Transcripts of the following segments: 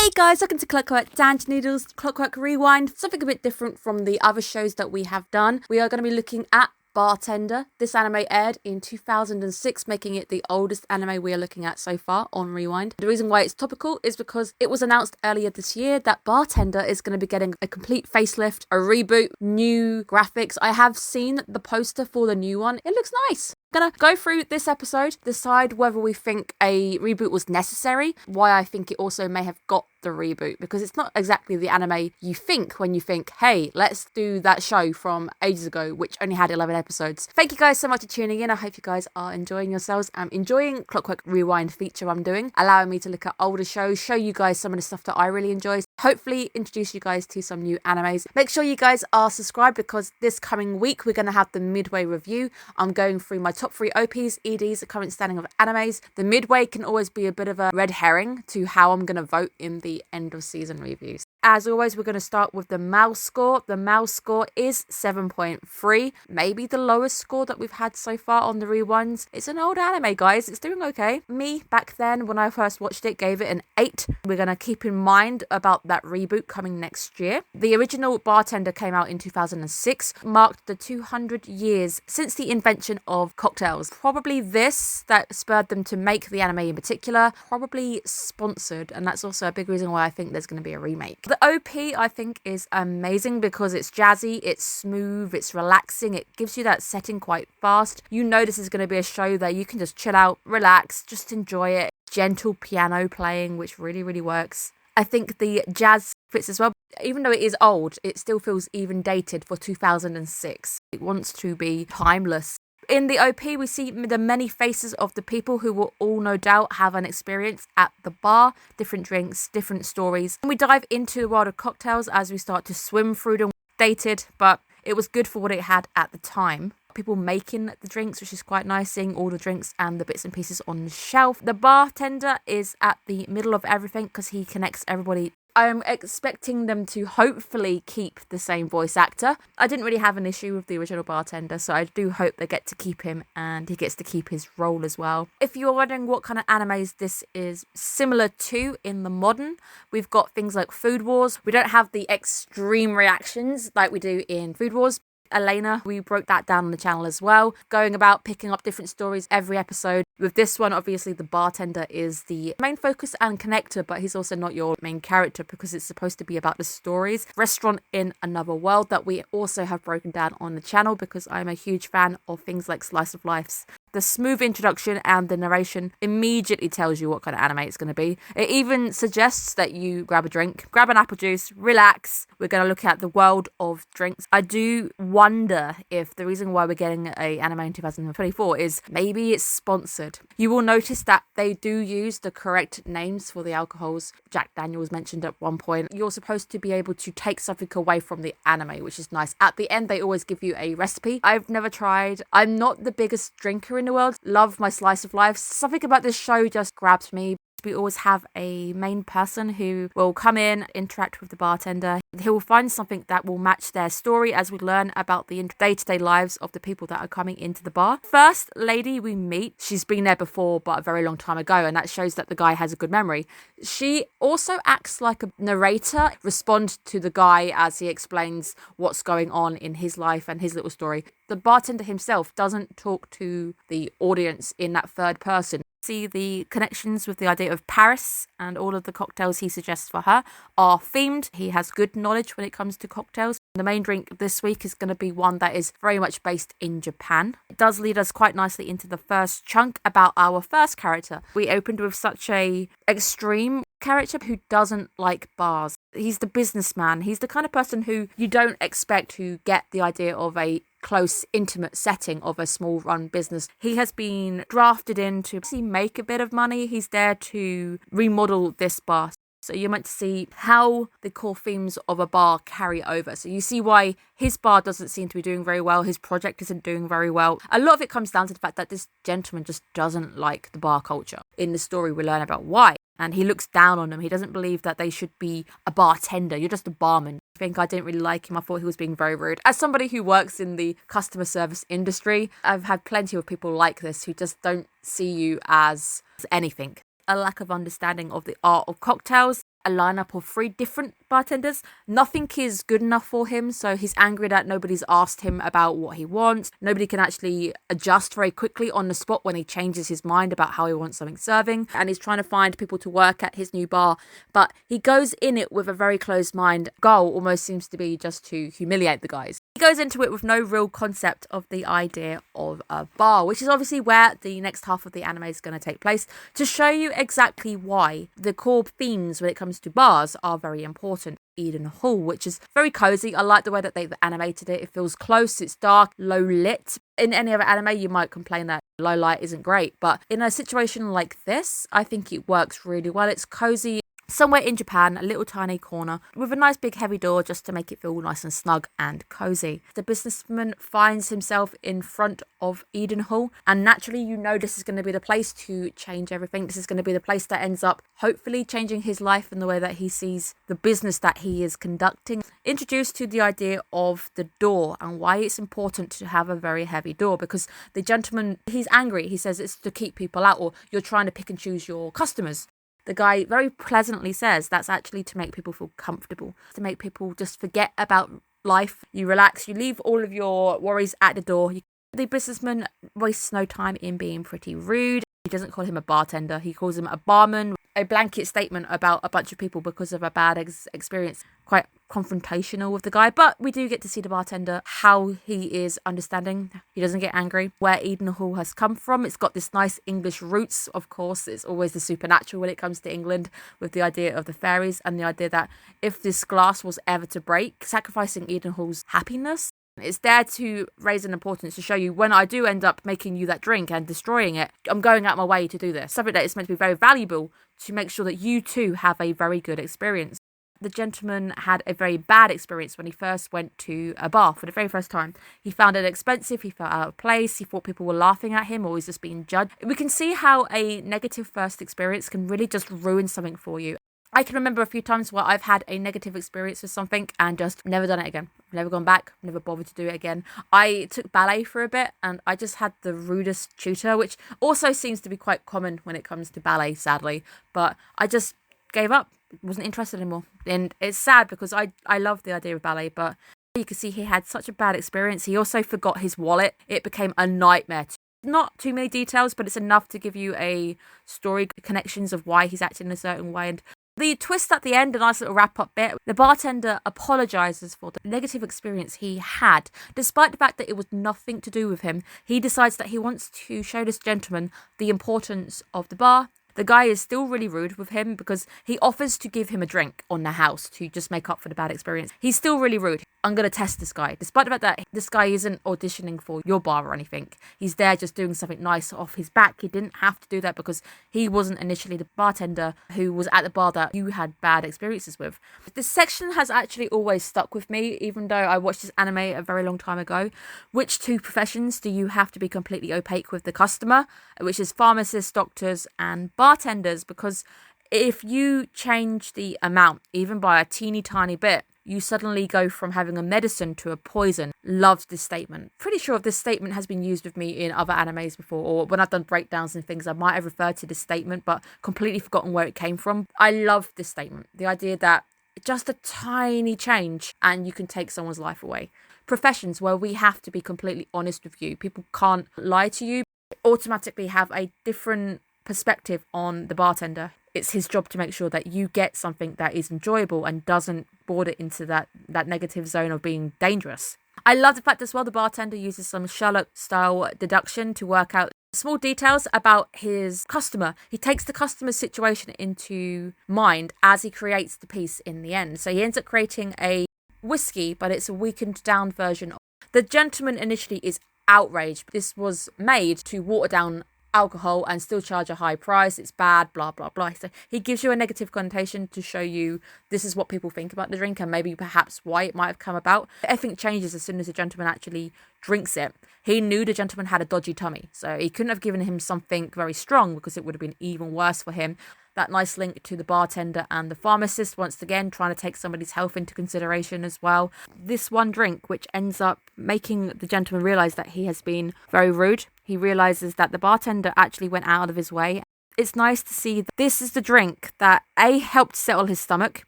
Hey guys, welcome to Clockwork Noodles, Clockwork Rewind, something a bit different from the other shows that we have done. We are going to be looking at Bartender. This anime aired in 2006, making it the oldest anime we are looking at so far on Rewind. The reason why it's topical is because it was announced earlier this year that Bartender is going to be getting a complete facelift, a reboot, new graphics. I have seen the poster for the new one. It looks nice. Gonna go through this episode, decide whether we think a reboot was necessary, why I think it also may have got the reboot, because it's not exactly the anime you think when you think, hey, let's do that show from ages ago, which only had 11 episodes. Thank you guys so much for tuning in. I hope you guys are enjoying yourselves. I'm enjoying Clockwork Rewind feature I'm doing, allowing me to look at older shows, show you guys some of the stuff that I really enjoy, hopefully introduce you guys to some new animes. Make sure you guys are subscribed, because this coming week we're going to have the midway review. I'm going through my top 3 OPs, EDs, the current standing of animes. The midway can always be a bit of a red herring to how I'm going to vote in the end of season reviews. As always, we're going to start with the mouse score. The mouse score is 7.3, maybe the lowest score that we've had so far on the rewinds. It's an old anime, guys. It's doing okay. Me, back then, when I first watched it, gave it an 8. We're going to keep in mind about that reboot coming next year. The original Bartender came out in 2006, marked the 200 years since the invention of cocktails. Probably this that spurred them to make the anime in particular, probably sponsored, and that's also a big reason why I think there's going to be a remake. The OP, I think, is amazing because it's jazzy, it's smooth, it's relaxing, it gives you that setting quite fast. You know this is going to be a show that you can just chill out, relax, just enjoy it. Gentle piano playing, which really, really works. I think the jazz fits as well. Even though it is old, it still feels even dated for 2006. It wants to be timeless. In the OP, we see the many faces of the people who will all no doubt have an experience at the bar, different drinks, different stories. And we dive into the world of cocktails as we start to swim through them. Dated, but it was good for what it had at the time. People making the drinks, which is quite nice, seeing all the drinks and the bits and pieces on the shelf. The bartender is at the middle of everything because he connects everybody. I'm expecting them to hopefully keep the same voice actor. I didn't really have an issue with the original Bartender, so I do hope they get to keep him and he gets to keep his role as well. If you're wondering what kind of animes this is similar to in the modern, we've got things like Food Wars. We don't have the extreme reactions like we do in Food Wars. Elena, we broke that down on the channel as well, going about picking up different stories every episode. With this one, obviously the bartender is the main focus and connector, but he's also not your main character because it's supposed to be about the stories. Restaurant in Another World that we also have broken down on the channel because I'm a huge fan of things like slice of lives. The smooth introduction and the narration immediately tells you what kind of anime it's going to be. It even suggests that you grab a drink, grab an apple juice, relax. We're going to look at the world of drinks. I do wonder if the reason why we're getting an anime in 2024 is maybe it's sponsored. You will notice that they do use the correct names for the alcohols. Jack Daniels mentioned at one point. You're supposed to be able to take something away from the anime, which is nice. At the end, they always give you a recipe. I've never tried. I'm not the biggest drinker in the world. Love my slice of life. Something about this show just grabs me. We always have a main person who will come in, interact with the bartender. He will find something that will match their story as we learn about the day-to-day lives of the people that are coming into the bar. First lady we meet, she's been there before but a very long time ago, and that shows that the guy has a good memory. She also acts like a narrator, respond to the guy as he explains what's going on in his life and his little story. The bartender himself doesn't talk to the audience in that third person. See the connections with the idea of Paris, and all of the cocktails he suggests for her are themed. He has good knowledge when it comes to cocktails. The main drink this week is going to be one that is very much based in Japan. It does lead us quite nicely into the first chunk about our first character. We opened with such a extreme character who doesn't like bars. He's the businessman. He's the kind of person who you don't expect to get the idea of a close, intimate setting of a small run business. He has been drafted in to make a bit of money. He's there to remodel this bar. So you're meant to see how the core themes of a bar carry over. So you see why his bar doesn't seem to be doing very well. His project isn't doing very well. A lot of it comes down to the fact that this gentleman just doesn't like the bar culture. In the story, we learn about why. And he looks down on them. He doesn't believe that they should be a bartender. You're just a barman. I think I didn't really like him. I thought he was being very rude. As somebody who works in the customer service industry, I've had plenty of people like this who just don't see you as anything. A lack of understanding of the art of cocktails. a lineup of 3 different bartenders. Nothing is good enough for him, so he's angry that nobody's asked him about what he wants. Nobody can actually adjust very quickly on the spot when he changes his mind about how he wants something serving, and he's trying to find people to work at his new bar, but he goes in it with a very closed mind. Goal almost seems to be just to humiliate the guys. He goes into it with no real concept of the idea of a bar, which is obviously where the next half of the anime is going to take place, to show you exactly why the core themes when it comes to bars are very important. Eden Hall, which is very cozy. I like the way that they've animated it. It feels close, it's dark, low lit. In any other anime, you might complain that low light isn't great, but in a situation like this, I think it works really well. It's cozy. Somewhere in Japan, a little tiny corner with a nice big heavy door just to make it feel nice and snug and cozy. The businessman finds himself in front of Eden Hall, and naturally you know this is going to be the place to change everything. This is going to be the place that ends up hopefully changing his life and the way that he sees the business that he is conducting. Introduced to the idea of the door and why it's important to have a very heavy door, because the gentleman, he's angry. He says it's to keep people out, or you're trying to pick and choose your customers. The guy very pleasantly says that's actually to make people feel comfortable, to make people just forget about life. You relax, you leave all of your worries at the door. The businessman wastes no time in being pretty rude. He doesn't call him a bartender, he calls him a barman. A blanket statement about a bunch of people because of a bad experience. Quite confrontational with the guy, but we do get to see the bartender, how he is understanding. He doesn't get angry. Where Eden Hall has come from, it's got this nice English roots. Of course, it's always the supernatural when it comes to England, with the idea of the fairies and the idea that if this glass was ever to break, sacrificing Eden Hall's happiness. It's there to raise an importance to show you when I do end up making you that drink and destroying it, I'm going out my way to do this. Something that is meant to be very valuable to make sure that you too have a very good experience. The gentleman had a very bad experience when he first went to a bar for the very first time. He found it expensive, he felt out of place, he thought people were laughing at him or he's just being judged. We can see how a negative first experience can really just ruin something for you. I can remember a few times where I've had a negative experience with something and just never done it again. Never gone back, never bothered to do it again. I took ballet for a bit and I just had the rudest tutor, which also seems to be quite common when it comes to ballet, sadly. But I just gave up, wasn't interested anymore. And it's sad because I love the idea of ballet, but you can see he had such a bad experience. He also forgot his wallet. It became a nightmare. Not too many details, but it's enough to give you a story connections of why he's acting in a certain way. And the twist at the end, a nice little wrap-up bit, the bartender apologises for the negative experience he had. Despite the fact that it was nothing to do with him, he decides that he wants to show this gentleman the importance of the bar. The guy is still really rude with him because he offers to give him a drink on the house to just make up for the bad experience. He's still really rude. I'm going to test this guy. Despite the fact that this guy isn't auditioning for your bar or anything. He's there just doing something nice off his back. He didn't have to do that because he wasn't initially the bartender who was at the bar that you had bad experiences with. This section has actually always stuck with me, even though I watched this anime a very long time ago. Which 2 professions do you have to be completely opaque with the customer? Which is pharmacists, doctors, and bartenders, because if you change the amount, even by a teeny tiny bit, you suddenly go from having a medicine to a poison. Loved this statement. Pretty sure this statement has been used with me in other animes before, or when I've done breakdowns and things, I might have referred to this statement, but completely forgotten where it came from. I love this statement. The idea that just a tiny change and you can take someone's life away. Professions where we have to be completely honest with you. People can't lie to you. Automatically have a different perspective on the bartender. It's his job to make sure that you get something that is enjoyable and doesn't border into that negative zone of being dangerous. I love the fact as well the bartender uses some Sherlock-style deduction to work out small details about his customer. He takes the customer's situation into mind as he creates the piece in the end. So he ends up creating a whiskey, but it's a weakened down version. The gentleman initially is outraged. This was made to water down alcohol and still charge a high price. It's bad, blah blah blah. So he gives you a negative connotation to show you this is what people think about the drink and maybe perhaps why it might have come about. Everything changes as soon as the gentleman actually drinks it. He knew the gentleman had a dodgy tummy, so he couldn't have given him something very strong because it would have been even worse for him. That nice link to the bartender and the pharmacist, once again trying to take somebody's health into consideration as well. This one drink, which ends up making the gentleman realise that he has been very rude. He realises that the bartender actually went out of his way. It's nice to see that this is the drink that A, helped settle his stomach,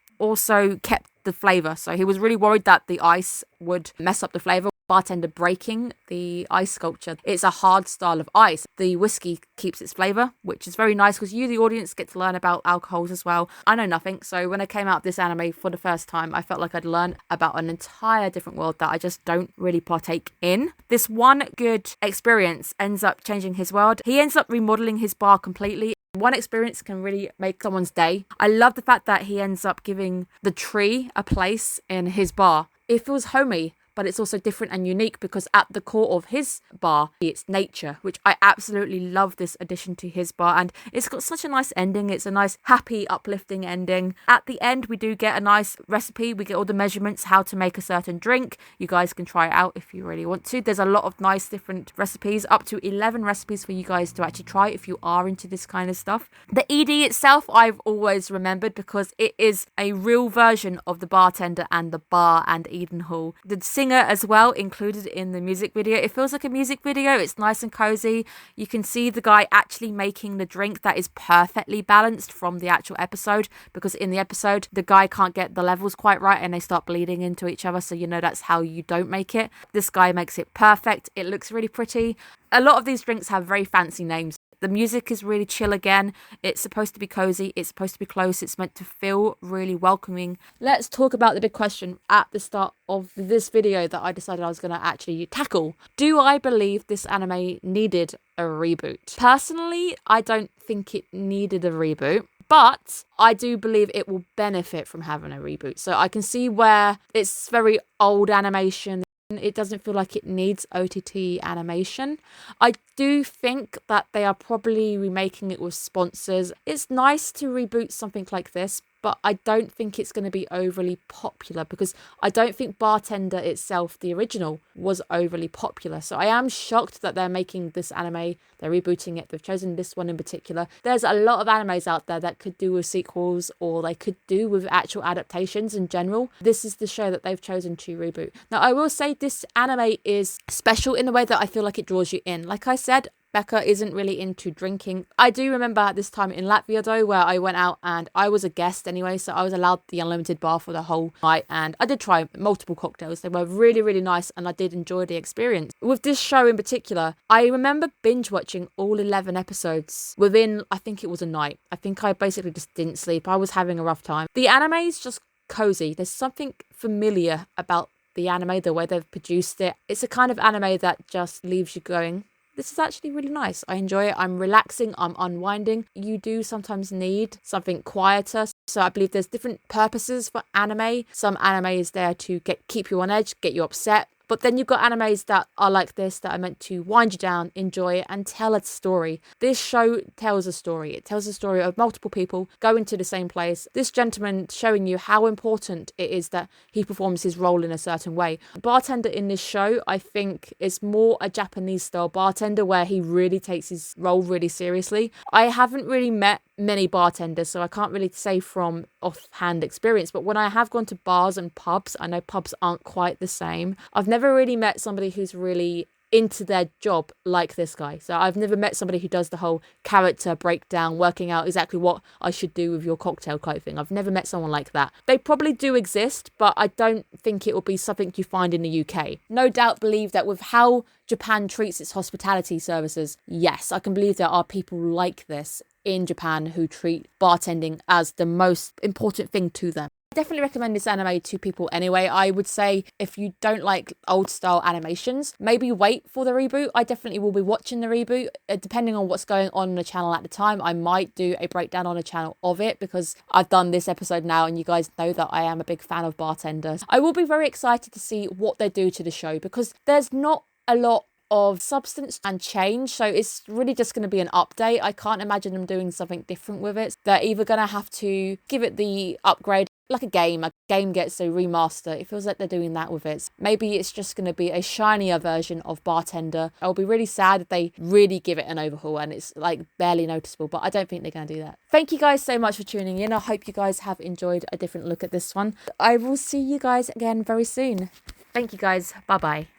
also kept the flavour. So he was really worried that the ice would mess up the flavour. Bartender breaking the ice sculpture. It's a hard style of ice. The whiskey keeps its flavour, which is very nice because you, the audience, get to learn about alcohols as well. I know nothing, so when I came out of this anime for the first time, I felt like I'd learned about an entire different world that I just don't really partake in. This one good experience ends up changing his world. He ends up remodeling his bar completely. One experience can really make someone's day. I love the fact that he ends up giving the tree a place in his bar. It feels homey, but it's also different and unique because at the core of his bar, it's nature, which I absolutely love this addition to his bar. And it's got such a nice ending. It's a nice, happy, uplifting ending. At the end, we do get a nice recipe. We get all the measurements, how to make a certain drink. You guys can try it out if you really want to. There's a lot of nice different recipes, up to 11 recipes for you guys to actually try if you are into this kind of stuff. The ED itself, I've always remembered because it is a real version of the bartender and the bar and Eden Hall. The singer as well included in the music video. It feels like a music video. It's nice and cozy. You can see the guy actually making the drink that is perfectly balanced from the actual episode, because in the episode the guy can't get the levels quite right and they start bleeding into each other, so you know that's how you don't make it. This guy makes it perfect. It looks really pretty. A lot of these drinks have very fancy names. The music is really chill again. It's supposed to be cozy. It's supposed to be close. It's meant to feel really welcoming. Let's talk about the big question at the start of this video that I decided I was going to actually tackle. Do I believe this anime needed a reboot? Personally, I don't think it needed a reboot, but I do believe it will benefit from having a reboot. So I can see where it's very old animation. It doesn't feel like it needs OTT animation. I do think that they are probably remaking it with sponsors. It's nice to reboot something like this, but I don't think it's going to be overly popular because I don't think Bartender itself, the original, was overly popular. So I am shocked that they're making this anime, they're rebooting it, they've chosen this one in particular. There's a lot of animes out there that could do with sequels, or they could do with actual adaptations in general. This is the show that they've chosen to reboot. Now, I will say this anime is special in the way that I feel like it draws you in. Like I said, Becca isn't really into drinking. I do remember at this time in Latvia though, where I went out and I was a guest anyway, so I was allowed the unlimited bar for the whole night, and I did try multiple cocktails. They were really, really nice and I did enjoy the experience. With this show in particular, I remember binge watching all 11 episodes within, I think it was a night. I think I basically just didn't sleep. I was having a rough time. The anime is just cozy. There's something familiar about the anime, the way they've produced it. It's a kind of anime that just leaves you going, this is actually really nice. I enjoy it. I'm relaxing. I'm unwinding. You do sometimes need something quieter. So I believe there's different purposes for anime. Some anime is there to keep you on edge, get you upset. But then you've got animes that are like this, that are meant to wind you down, enjoy it, and tell a story. This show tells a story. It tells a story of multiple people going to the same place. This gentleman showing you how important it is that he performs his role in a certain way. Bartender in this show, I think, is more a Japanese style bartender where he really takes his role really seriously. I haven't really met many bartenders, so I can't really say from offhand experience, but when I have gone to bars and pubs, I know pubs aren't quite the same. I've never really met somebody who's really into their job like this guy. So I've never met somebody who does the whole character breakdown, working out exactly what I should do with your cocktail type thing. I've never met someone like that. They probably do exist, but I don't think it will be something you find in the UK. No doubt believe that with how Japan treats its hospitality services, yes, I can believe there are people like this in Japan who treat bartending as the most important thing to them. I definitely recommend this anime to people anyway. I would say if you don't like old style animations, maybe wait for the reboot. I definitely will be watching the reboot. Depending on what's going on the channel at the time, I might do a breakdown on the channel of it because I've done this episode now and you guys know that I am a big fan of Bartender. I will be very excited to see what they do to the show because there's not a lot of substance and change, so it's really just going to be an update. I can't imagine them doing something different with it. They're either going to have to give it the upgrade like a game gets a remaster. It feels like they're doing that with it. Maybe it's just going to be a shinier version of Bartender. I'll be really sad if they really give it an overhaul and it's like barely noticeable, but I don't think they're going to do that. Thank you guys so much for tuning in. I hope you guys have enjoyed a different look at this one. I will see you guys again very soon. Thank you guys. Bye bye.